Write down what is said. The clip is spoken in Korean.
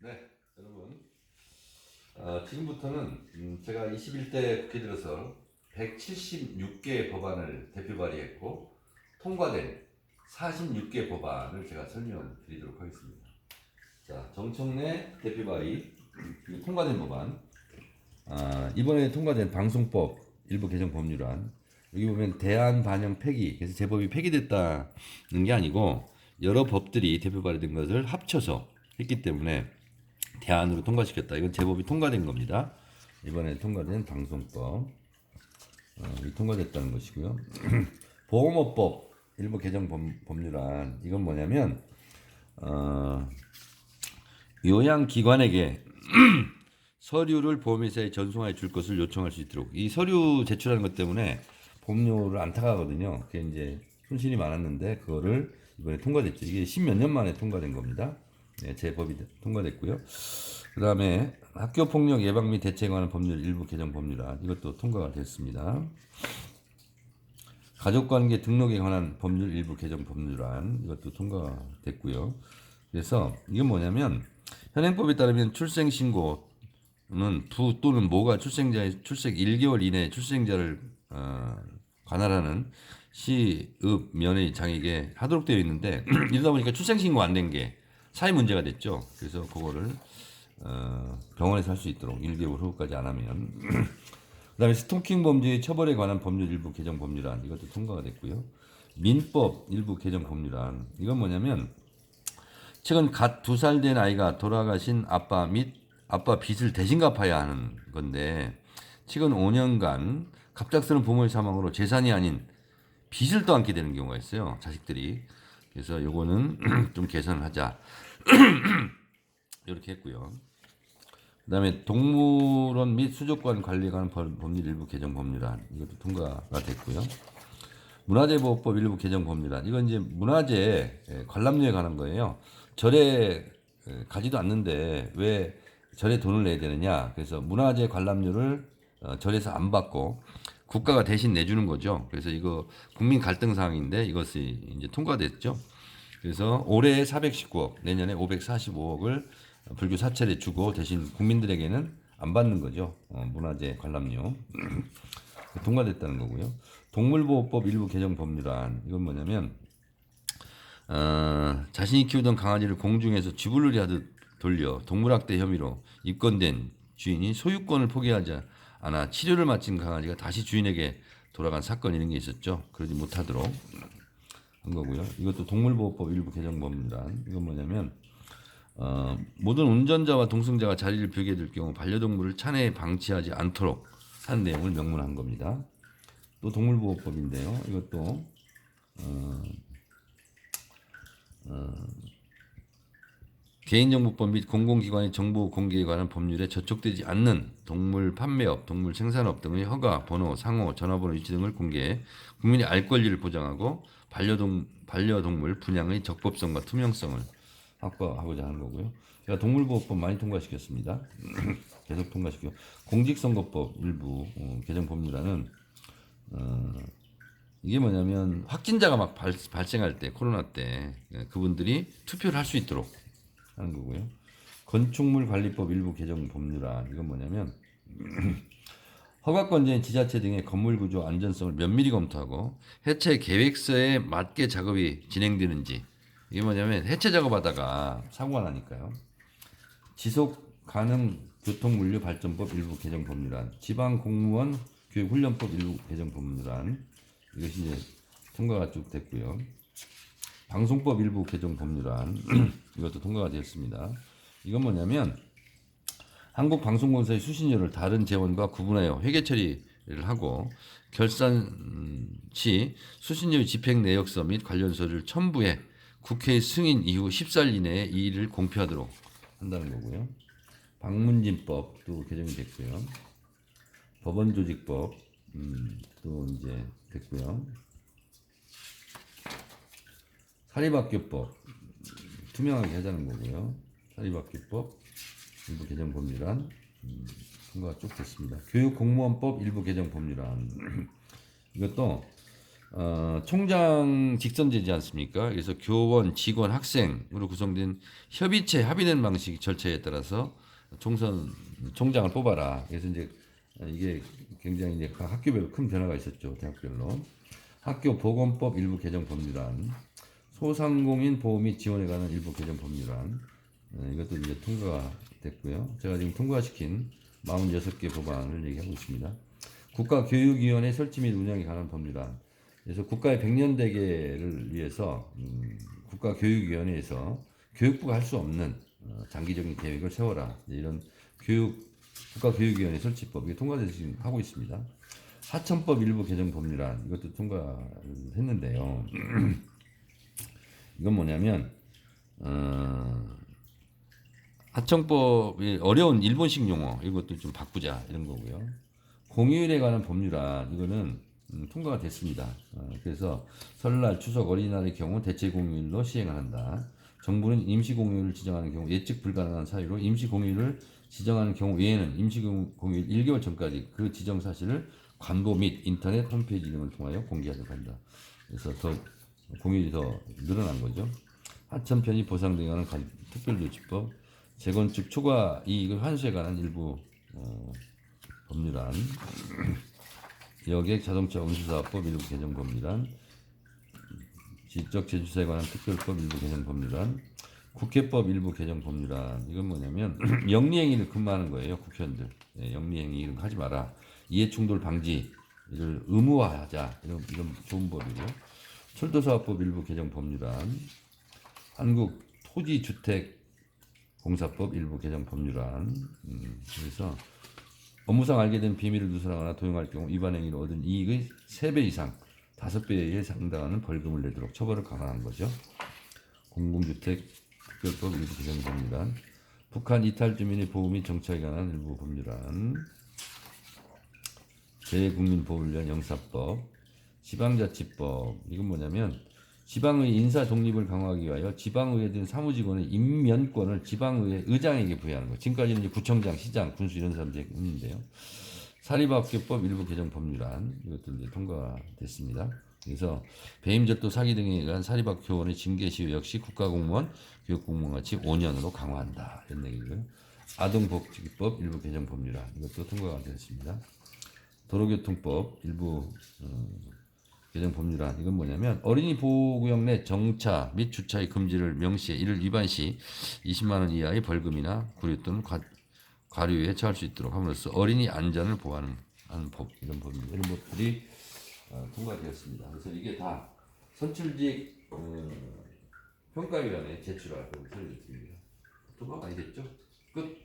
네, 여러분. 지금부터는 제가 21대 국회 들어서 176개 법안을 대표 발의했고 통과된 46개 법안을 제가 설명드리도록 하겠습니다. 자, 정청래 대표 발의 그리고 통과된 법안. 이번에 통과된 방송법 일부 개정 법률안. 여기 보면 대안 반영 폐기. 그래서 제법이 폐기됐다는 게 아니고 여러 법들이 대표 발의된 것을 합쳐서 했기 때문에 대안으로 통과시켰다. 이건 제법이 통과된 겁니다. 이번에 통과된 방송법 통과됐다는 것이고요. 보험업법 일부 개정 법률안. 이건 뭐냐면 요양기관에게 서류를 보험회사에 전송해 줄 것을 요청할 수 있도록. 이 서류 제출하는 것 때문에 보험료를 안 타가거든요. 그게 이제 손실이 많았는데 그거를 이번에 통과됐죠. 이게 10몇 년 만에 통과된 겁니다. 네, 제법이 통과됐고요. 그 다음에 학교폭력 예방 및 대책에 관한 법률 일부 개정 법률안. 이것도 통과가 됐습니다. 가족관계 등록에 관한 법률 일부 개정 법률안. 이것도 통과가 됐고요. 그래서 이건 뭐냐면 현행법에 따르면 출생신고는 부 또는 모가 출생자의 출생 1개월 이내 출생자를 관할하는 시읍 면의 장에게 하도록 되어 있는데 이러다 보니까 출생신고 안 된 게 사회 문제가 됐죠. 그래서 그거를 병원에서 할 수 있도록 1개월 후까지 안 하면 그다음에 스토킹 범죄의 처벌에 관한 법률 일부 개정 법률안. 이것도 통과가 됐고요. 민법 일부 개정 법률안. 이건 뭐냐면 최근 갓 2살 된 아이가 돌아가신 아빠 및 아빠 빚을 대신 갚아야 하는 건데 최근 5년간 갑작스러운 부모의 사망으로 재산이 아닌 빚을 떠안게 되는 경우가 있어요. 자식들이. 그래서 요거는 좀 개선을 하자. 이렇게 했고요. 그다음에 동물원 및 수족관 관리에 관한 법률 일부 개정 법률안. 이것도 통과가 됐고요. 문화재보호법 일부 개정 법률안. 이건 이제 문화재 관람료에 관한 거예요. 절에 가지도 않는데 왜 절에 돈을 내야 되느냐. 그래서 문화재 관람료를 절에서 안 받고 국가가 대신 내주는 거죠. 그래서 이거 국민 갈등 사항인데 이것이 이제 통과됐죠. 그래서 올해 419억, 내년에 545억을 불교 사찰에 주고 대신 국민들에게는 안 받는 거죠. 문화재 관람료. 통과됐다는 거고요. 동물보호법 일부 개정 법률안. 이건 뭐냐면 자신이 키우던 강아지를 공중에서 쥐불놀이 하듯 돌려 동물학대 혐의로 입건된 주인이 소유권을 포기하지 않아 치료를 마친 강아지가 다시 주인에게 돌아간 사건 이런 게 있었죠. 그러지 못하도록 한 거고요. 이것도 동물보호법 일부 개정 법률안. 이건 뭐냐면 모든 운전자와 동승자가 자리를 비우게 될 경우 반려동물을 차내에 방치하지 않도록 한 내용을 명문한 겁니다. 또 동물보호법인데요. 이것도 개인정보법 및 공공기관의 정보 공개에 관한 법률에 저촉되지 않는 동물 판매업, 동물 생산업 등의 허가, 번호, 상호, 전화번호 위치 등을 공개해 국민의 알 권리를 보장하고 반려동물 분양의 적법성과 투명성을 확보하고자 하는 거고요. 제가 동물보호법 많이 통과시켰습니다. 계속 통과시키고 공직선거법 일부 개정 법률안은 이게 뭐냐면 확진자가 막 발생할 때 코로나 때 그분들이 투표를 할 수 있도록 하는 거고요. 건축물 관리법 일부 개정 법률안. 이건 뭐냐면 허가권자인 지자체 등의 건물 구조 안전성을 면밀히 검토하고 해체 계획서에 맞게 작업이 진행되는지. 이게 뭐냐면 해체 작업하다가 사고가 나니까요. 지속 가능 교통물류 발전법 일부 개정 법률안. 지방 공무원 교육훈련법 일부 개정 법률안. 이것이 이제 통과가 쭉 됐고요. 방송법 일부 개정 법률안. 이것도 통과가 되었습니다. 이건 뭐냐면 한국방송공사의 수신료를 다른 재원과 구분하여 회계 처리를 하고 결산 시 수신료의 집행 내역서 및 관련 서류를 첨부해 국회 승인 이후 10살 이내에 이 일을 공표하도록 한다는 거고요. 방문진법도 개정이 됐고요. 법원조직법 또 이제 됐고요. 사립학교법 투명하게 하자는 거고요. 사립학교법 일부 개정 법률안 통과가 쭉 됐습니다. 교육공무원법 일부 개정 법률안. 이것도 총장 직선제지 않습니까? 그래서 교원, 직원, 학생으로 구성된 협의체 합의된 방식 절차에 따라서 총장을 뽑아라. 그래서 이제 이게 굉장히 이제 각 학교별로 큰 변화가 있었죠. 대학별로. 학교 보건법 일부 개정 법률안, 소상공인 보호 및 지원에 관한 일부 개정 법률안, 이것도 이제 통과가 됐고요. 제가 지금 통과시킨 46개 법안을 얘기하고 있습니다. 국가교육위원회 설치 및 운영에 관한 법률안. 그래서 국가의 100년대계를 위해서 국가교육위원회에서 교육부가 할 수 없는 장기적인 계획을 세워라. 이런 국가교육위원회 설치법 이게 통과돼서 지금 하고 있습니다. 하천법 일부 개정 법률안 이것도 통과했는데요. 이건 뭐냐면 하청법이 어려운 일본식 용어 이것도 좀 바꾸자 이런 거고요. 공휴일에 관한 법률안 이거는 통과가 됐습니다. 그래서 설날, 추석, 어린이날의 경우 대체 공휴일로 시행을 한다. 정부는 임시 공휴일을 지정하는 경우 예측 불가능한 사유로 임시 공휴일을 지정하는 경우 외에는 임시 공휴일 1개월 전까지 그 지정 사실을 관보 및 인터넷 홈페이지 등을 통하여 공개하도록 한다. 그래서 더 공휴일이 더 늘어난 거죠. 하천 편의 보상 등에 관한 특별조치법, 재건축 초과 이익을 환수에 관한 일부 법률안, 여객 자동차 운수사업법 일부 개정 법률안, 지적 재주사에 관한 특별법 일부 개정 법률안, 국회법 일부 개정 법률안. 이건 뭐냐면 영리행위를 금하는 거예요. 국회의원들 영리행위를 하지 마라. 이해충돌 방지를 의무화하자. 이런 좋은 법이고, 철도사업법 일부 개정 법률안, 한국 토지주택공사법 일부 개정 법률안. 그래서 업무상 알게 된 비밀을 누설하거나 도용할 경우 위반 행위로 얻은 이익의 3배 이상 5배에 상당하는 벌금을 내도록 처벌을 강화한 거죠. 공공주택 특별법 일부 개정 법률안, 북한 이탈 주민의 보호 및 정착에 관한 일부 법률안, 재국민보호훈련 영사법, 지방자치법. 이건 뭐냐면 지방의 인사 독립을 강화하기 위하여 지방의회 등 사무직원의 임면권을 지방의회 의장에게 부여하는 거. 지금까지는 이제 구청장, 시장, 군수 이런 사람들이 있는데요. 사립학교법 일부 개정 법률안 이것도 이제 통과됐습니다. 그래서 배임절도 사기 등에 의한 사립학 교원의 징계 시효 역시 국가공무원, 교육공무원 같이 5년으로 강화한다. 이런 얘기고요. 아동복지법 일부 개정 법률안 이것도 통과가 되었습니다. 도로교통법 일부 개정 법률안 이건 뭐냐면 어린이 보호구역 내 정차 및 주차의 금지를 명시해 이를 위반 시 20만 원 이하의 벌금이나 구류 또는 과료에 처할 수 있도록 함으로써 어린이 안전을 보호하는 법 이런 법입니다. 이런 법들이 통과되었습니다. 그래서 이게 다 선출직 평가위원회에 제출하고 서류를 드립니다. 통과 많이 됐죠? 끝.